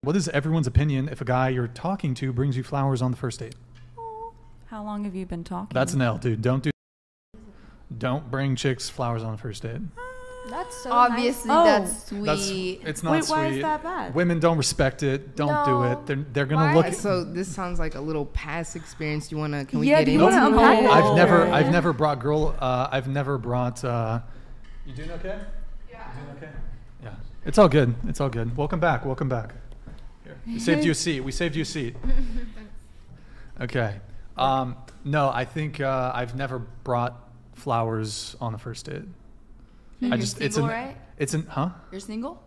What is everyone's opinion if a guy you're talking to brings you flowers on the first date? How long have you been talking? That's an L, dude. Don't bring chicks flowers on the first date. That's so obviously nice. that's sweet. It's not Wait, sweet. why is that bad? Women don't respect it. Don't do it. They're gonna look. So this sounds like a little past experience. Can we Yeah, get do you into? wanna unpack that? I've never brought I've never brought. You doing okay? Yeah. You doing okay? Yeah. It's all good. It's all good. Welcome back. Welcome back. Here. We saved you a seat. We saved you a seat. Okay. No, I think I've never brought flowers on the first date. You're single, right? Huh? You're single?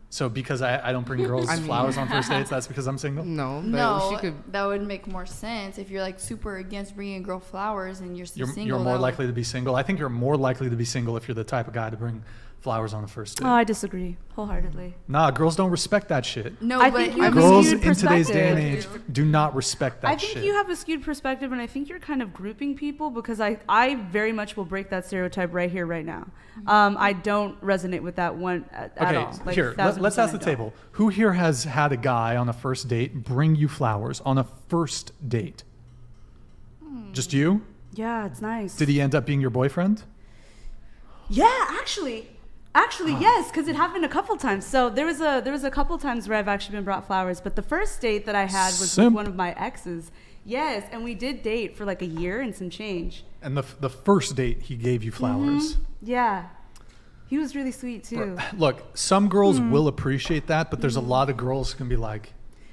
So because I don't bring girls flowers on first dates, that's because I'm single? No, but No, she could. that would make more sense if you're like super against bringing a girl flowers and you're single. You're more likely to be single. I think you're more likely to be single if you're the type of guy to bring flowers on the first date. Oh, I disagree wholeheartedly. Nah, girls don't respect that shit. No, I but think you have a Girls skewed in today's day and perspective. age do not respect that I think shit. you have a skewed perspective, and I think you're kind of grouping people because I very much will break that stereotype right here, right now. I don't resonate with that one at all. Like, here, let's 1000% ask the I don't. table. Who here has had a guy on a first date bring you flowers on a first date? Just you? Yeah, it's nice. Did he end up being your boyfriend? Yeah, actually, yes, because it happened a couple times. So there was a couple times where I've actually been brought flowers, but the first date that I had was Simp. with one of my exes. Yes, and we did date for like a year and some change. And the first date he gave you flowers. Yeah, he was really sweet too. Look, some girls will appreciate that, but there's a lot of girls who can be like,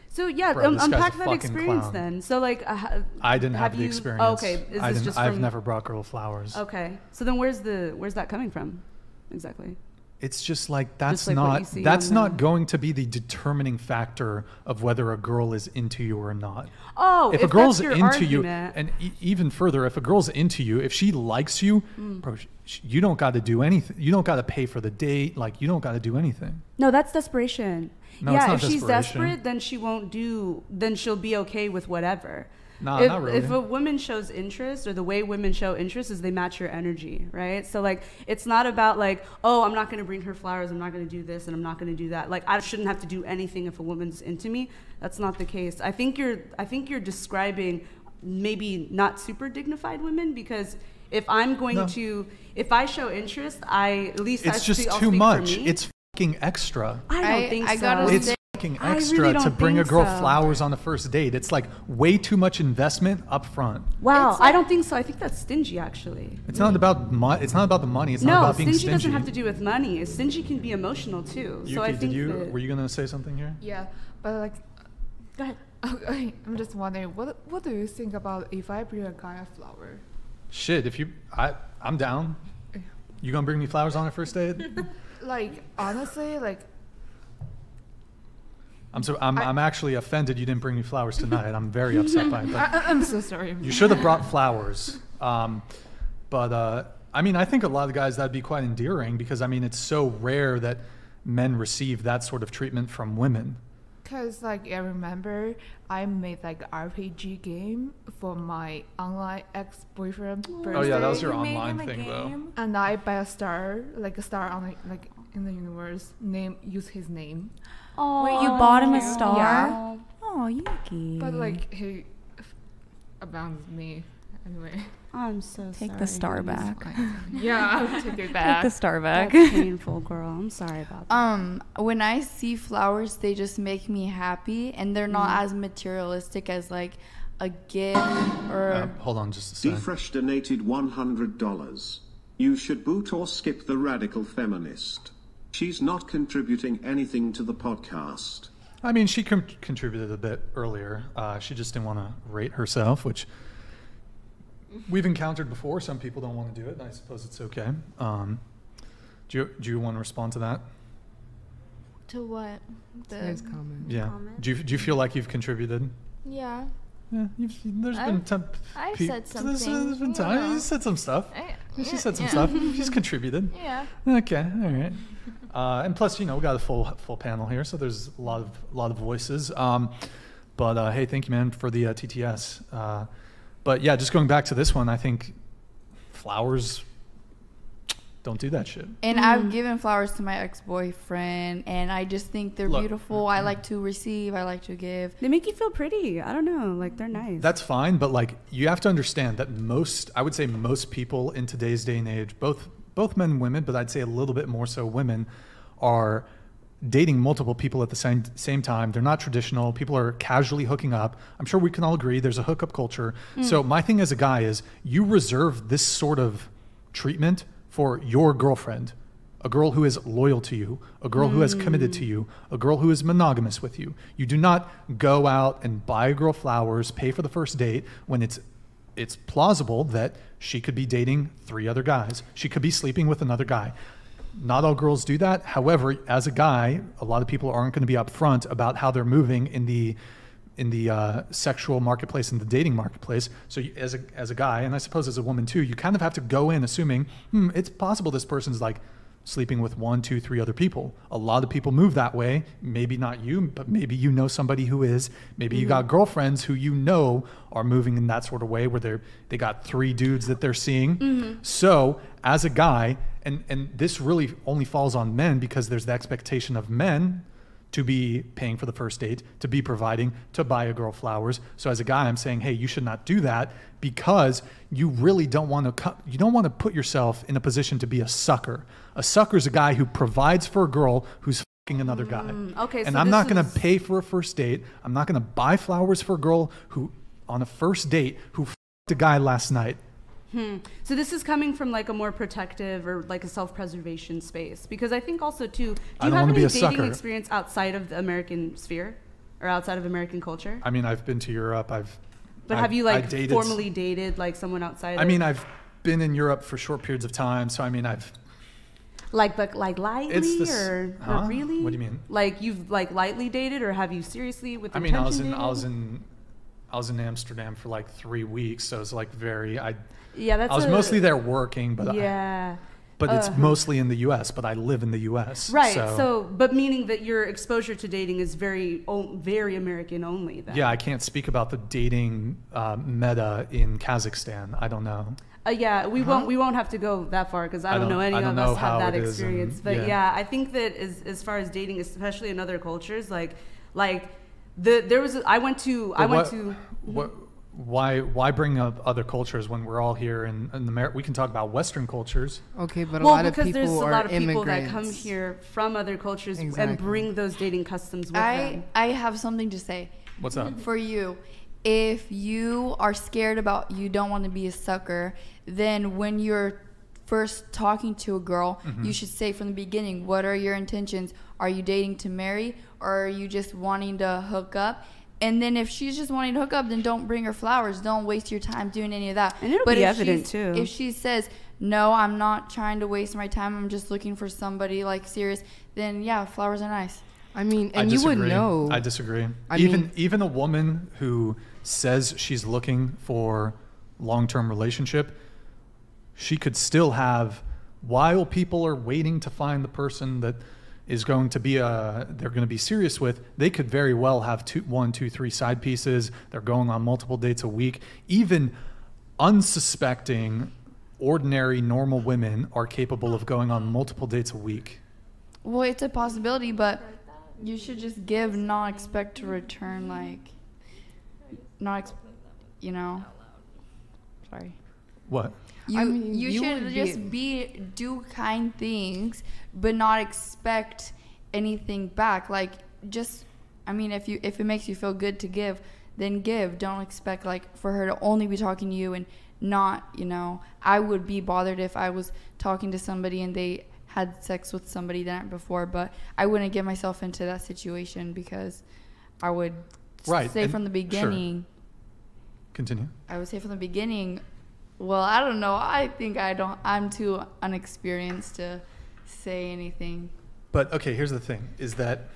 So yeah, Bro, this guy's a unpack that fucking experience clown. then. So like, I didn't have the you, experience. Oh, okay, is this just I've from, never brought girl flowers. Okay, so then where's that coming from, exactly? It's just like that's like what you see not on the- going to be the determining factor of whether a girl is into you or not. Oh, if a girl's that's your into you, argument. and even further, if a girl's into you, if she likes you, bro, you don't got to do anything. You don't got to pay for the date. Like, you don't got to do anything. No, that's desperation. No, yeah, it's not if she's desperation. desperate, then she won't do. Then she'll be okay with whatever. Nah, if, not really. If a woman shows interest, or the way women show interest is they match your energy, right? So like, it's not about like, oh, I'm not going to bring her flowers, I'm not going to do this, and I'm not going to do that. Like, I shouldn't have to do anything if a woman's into me. That's not the case. I think you're describing maybe not super dignified women, because if I'm going to, if I show interest, at least It's just I'll too speak much. for me. It's fucking extra. I don't think I so. gotta It's say- fucking I extra really to don't bring a think girl so. flowers on the first date. It's like way too much investment up front. Wow, It's I like- don't think so. I think that's stingy, actually. It's not about it's not about the money. It's No, not about being stingy stingy. doesn't have to do with money. Stingy can be emotional too. Yuki, So I think were you gonna say something here? Yeah, but like, Go ahead. okay, I'm just wondering, what do you think about if I bring a guy a flower? Shit, I'm down. You gonna bring me flowers on our first date? Like, honestly, like, I'm actually offended you didn't bring me flowers tonight. I'm very upset by it. But I'm so sorry. you should have brought flowers. But I mean, I think a lot of guys that'd be quite endearing, because I mean, it's so rare that men receive that sort of treatment from women. Cause like I remember I made like RPG game for my online ex-boyfriend birthday. Oh yeah, that was your You made online him a thing though. game? And I buy a star, like a star on like in the universe. Use his name. Oh, Wait, you bought him a cute. star? Yeah. Oh, Yuki. But like he abandoned me anyway. I'm so sorry. Take the star honey. back. Yeah, I'll take it Take back. the star back. That's painful, girl. I'm sorry about that. When I see flowers, they just make me happy, and they're not Mm. as materialistic as like a gift or. Hold on just a second. Defresh donated $100. You should boot or skip the radical feminist. She's not contributing anything to the podcast. I mean, she contributed a bit earlier. She just didn't want to rate herself, which we've encountered before. Some people don't want to do it, and I suppose it's okay. Do you want to respond to that? To what? Nice comment. Yeah. Comment? Do you feel like you've contributed? Yeah. Yeah. There's been I've said some There's things, been you times know. you said some stuff. She said some yeah. stuff. She's contributed. Yeah. Okay. All right. And plus, we got a full panel here, so there's a lot of voices. But hey, thank you, man, for the TTS. But yeah, just going back to this one, I think flowers, Don't do that shit. And I've given flowers to my ex-boyfriend, and I just think they're beautiful. I like to receive. I like to give. They make you feel pretty. I don't know. Like, they're nice. That's fine, but like you have to understand that I would say most people in today's day and age, both men and women, but I'd say a little bit more so women, are dating multiple people at the same time. They're not traditional. People are casually hooking up. I'm sure we can all agree there's a hookup culture. So my thing as a guy is you reserve this sort of treatment for your girlfriend, a girl who is loyal to you, a girl who has committed to you, a girl who is monogamous with you. You do not go out and buy a girl flowers, pay for the first date when it's plausible that she could be dating 3 other guys. She could be sleeping with another guy. Not all girls do that. However, as a guy, a lot of people aren't going to be upfront about how they're moving in the sexual marketplace, in the dating marketplace. So as a guy, and I suppose as a woman too, you kind of have to go in assuming, it's possible this person's like sleeping with 1, 2, 3 other people. A lot of people move that way. Maybe not you, but maybe you know somebody who is. Maybe you got girlfriends who you know are moving in that sort of way where they got 3 dudes that they're seeing. So as a guy, and this really only falls on men because there's the expectation of men to be paying for the first date, to be providing, to buy a girl flowers. So as a guy, I'm saying, hey, you should not do that because you really don't want to put yourself in a position to be a sucker. A sucker is a guy who provides for a girl who's fucking another guy. Okay, and so I'm not going to pay for a first date. I'm not going to buy flowers for a girl who, on a first date, who fucked a guy last night. So this is coming from like a more protective or like a self-preservation space, because I think also too, do you have any dating experience outside of the American sphere or outside of American culture? I mean, I've been to Europe. Have you like formally dated like someone outside? I mean, I've been in Europe for short periods of time, so I mean, I've like lightly or really? What do you mean? Like you've like lightly dated, or have you seriously with? I mean, I was in Amsterdam for like 3 weeks, so it's like I was mostly there working, but it's mostly in the U.S. But I live in the U.S. Right. So, but meaning that your exposure to dating is very American only. Then. Yeah, I can't speak about the dating meta in Kazakhstan. I don't know. We won't have to go that far because I don't know any of us have that experience. But I think that as far as dating, especially in other cultures, Why bring up other cultures when we're all here in America? We can talk about Western cultures. Okay, but a lot of people there's a lot of people immigrants that come here from other cultures and bring those dating customs with them. I have something to say. What's up? For you, if you are scared about, you don't want to be a sucker, then when you're first talking to a girl, you should say from the beginning, what are your intentions? Are you dating to marry, or are you just wanting to hook up? And then if she's just wanting to hook up, then don't bring her flowers. Don't waste your time doing any of that. And it'll be evident too. If she says, no, I'm not trying to waste my time, I'm just looking for somebody like serious, then yeah, flowers are nice. I mean, and you would know. I disagree. Even a woman who says she's looking for long-term relationship, she could still have, while people are waiting to find the person that is going to be they're going to be serious with, they could very well have 1, 2, 3 side pieces. They're going on multiple dates a week. Even unsuspecting, ordinary, normal women are capable of going on multiple dates a week. Well, it's a possibility, but you should just give, not expect to return, sorry. What? You should just do kind things, but not expect anything back. If it makes you feel good to give, then give. Don't expect for her to only be talking to you and not, I would be bothered if I was talking to somebody and they had sex with somebody the night before, but I wouldn't get myself into that situation because I would say from the beginning. Sure. Continue. I would say from the beginning, well, I don't know. I think I'm too unexperienced to say anything. But okay, here's the thing, is that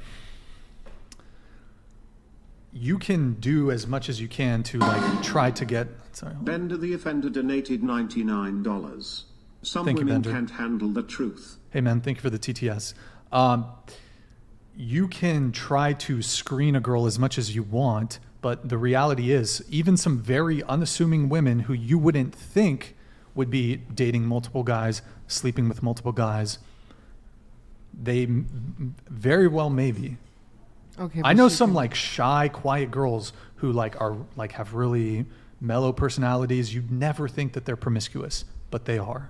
you can do as much as you can to try to get... Sorry. Bender the Offender donated $99. Some women can't handle the truth. Hey man, thank you for the TTS. You can try to screen a girl as much as you want, but the reality is, even some very unassuming women who you wouldn't think would be dating multiple guys, sleeping with multiple guys. They very well may be. Okay. I know some like shy, quiet girls who like are like have really mellow personalities. You'd never think that they're promiscuous, but they are.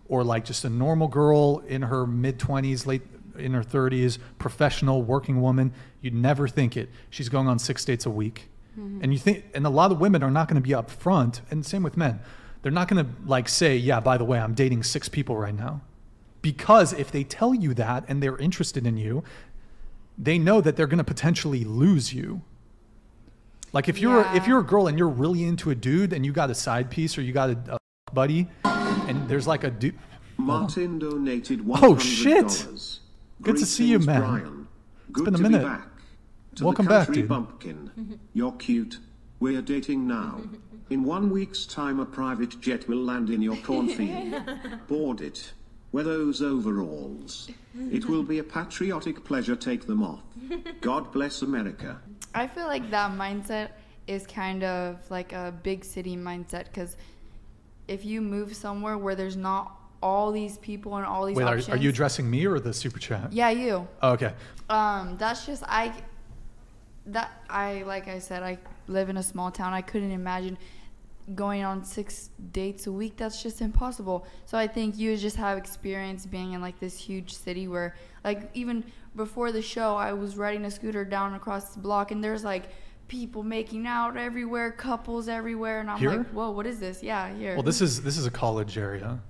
Or like just a normal girl in her mid-20s, late in her 30s, professional working woman. You'd never think it. She's going on 6 dates a week. And you think, and a lot of women are not going to be upfront, and same with men. They're not going to like say, yeah, by the way, I'm dating 6 people right now. Because if they tell you that and they're interested in you, they know that they're going to potentially lose you. Like if you're a girl and you're really into a dude and you got a side piece or you got a buddy and there's like a dude. Martin donated $100. Oh shit! Good to see you, man. Brian. It's been a minute. Welcome back, dude. Bumpkin. You're cute. We're dating now. In 1 week's time, a private jet will land in your cornfield. Board it. Wear those overalls. It will be a patriotic pleasure. Take them off. God bless America. I feel like that mindset is kind of like a big city mindset, because if you move somewhere where there's not all these people and all these options. Are you addressing me or the super chat? Yeah, you. Oh, okay. That's just like I said, I live in a small town. I couldn't imagine going on 6 dates a week. That's just impossible. So I think you just have experience being in like this huge city where, like, even before the show, I was riding a scooter down across the block and there's like people making out everywhere, couples everywhere, and I'm here? like, whoa, what is this? Yeah, here. Well, this is a college area.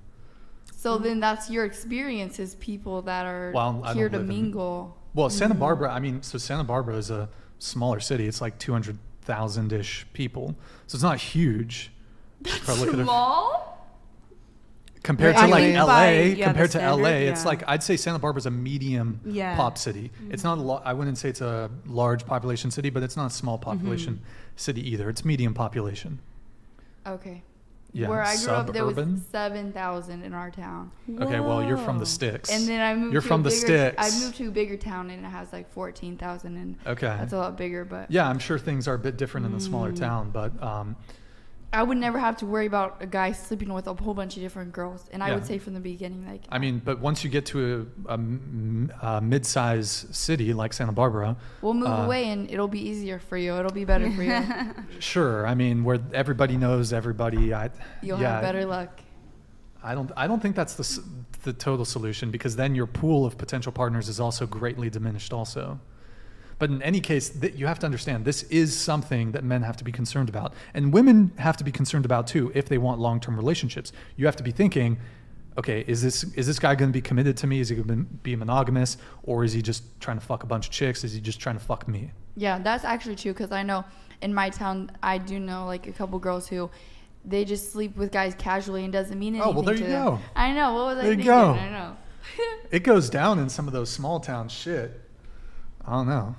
So then that's your experience, is people that are here to mingle. Well, Santa Barbara, Santa Barbara is a smaller city. It's like 200,000-ish people. So it's not huge. That's small? Compared to like LA, compared to LA, yeah. it's like, I'd say Santa Barbara's a medium pop city. It's not I wouldn't say it's a large population city, but it's not a small population city either. It's medium population. Okay. Yeah, where I grew up, there was suburban. 7,000 in our town. Okay, well, you're from the sticks. And then I moved. You're from the sticks. I moved to a bigger town and it has like 14,000, and that's a lot bigger. But yeah, I'm sure things are a bit different in the smaller town, but I would never have to worry about a guy sleeping with a whole bunch of different girls. And I would say from the beginning, like. I mean, but once you get to a mid-size city like Santa Barbara, we'll move away and it'll be easier for you. It'll be better for you. Sure. I mean, where everybody knows everybody. You'll have better luck. I don't think that's the total solution, because then your pool of potential partners is also greatly diminished also. But in any case, you have to understand, this is something that men have to be concerned about. And women have to be concerned about too if they want long-term relationships. You have to be thinking, okay, is this guy going to be committed to me? Is he going to be monogamous? Or is he just trying to fuck a bunch of chicks? Is he just trying to fuck me? Yeah, that's actually true, because I know in my town, I do know like a couple girls who they just sleep with guys casually and doesn't mean anything to them. Oh, well, there you go. I know. What was I thinking? There you go. I know. It goes down in some of those small town shit. I don't know.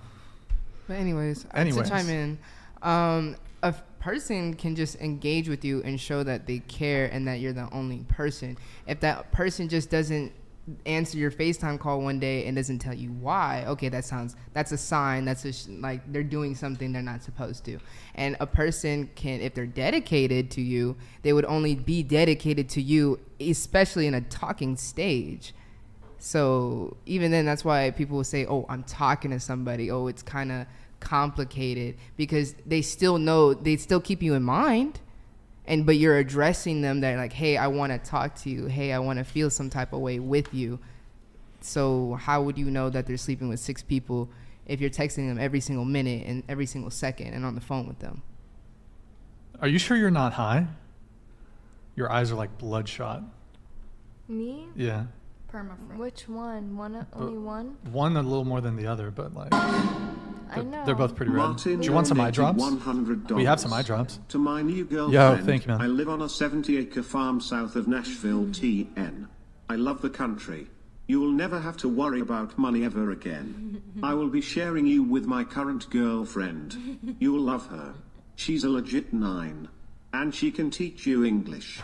But anyways, to chime in, a person can just engage with you and show that they care and that you're the only person. If that person just doesn't answer your FaceTime call one day and doesn't tell you why, okay, that's a sign. That's like they're doing something they're not supposed to. And a person can, if they're dedicated to you, they would only be dedicated to you, especially in a talking stage. So even then, that's why people will say, oh, I'm talking to somebody. Oh, it's kind of complicated, because they still know, they still keep you in mind. But you're addressing them that like, hey, I want to talk to you. Hey, I want to feel some type of way with you. So how would you know that they're sleeping with 6 people if you're texting them every single minute and every single second and on the phone with them? Are you sure you're not high? Your eyes are like bloodshot. Me? Yeah. Which one? Only one? One a little more than the other, but like I know. They're both pretty red. Martin, do you want some eye drops? $100. We have some eye drops. To my new girlfriend. Yo, thank you, man. I live on a 70-acre farm south of Nashville, TN. I love the country. You will never have to worry about money ever again. I will be sharing you with my current girlfriend. You will love her. She's a legit 9. And she can teach you English.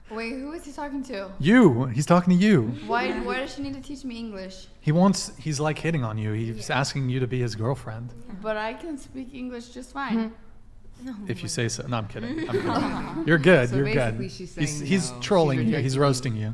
Wait, who is he talking to? You. He's talking to you. Why does she need to teach me English? He's like hitting on you. He's asking you to be his girlfriend. But I can speak English just fine. If you say so. No, I'm kidding. You're good. So you're basically good. She's saying He's trolling you. He's roasting you.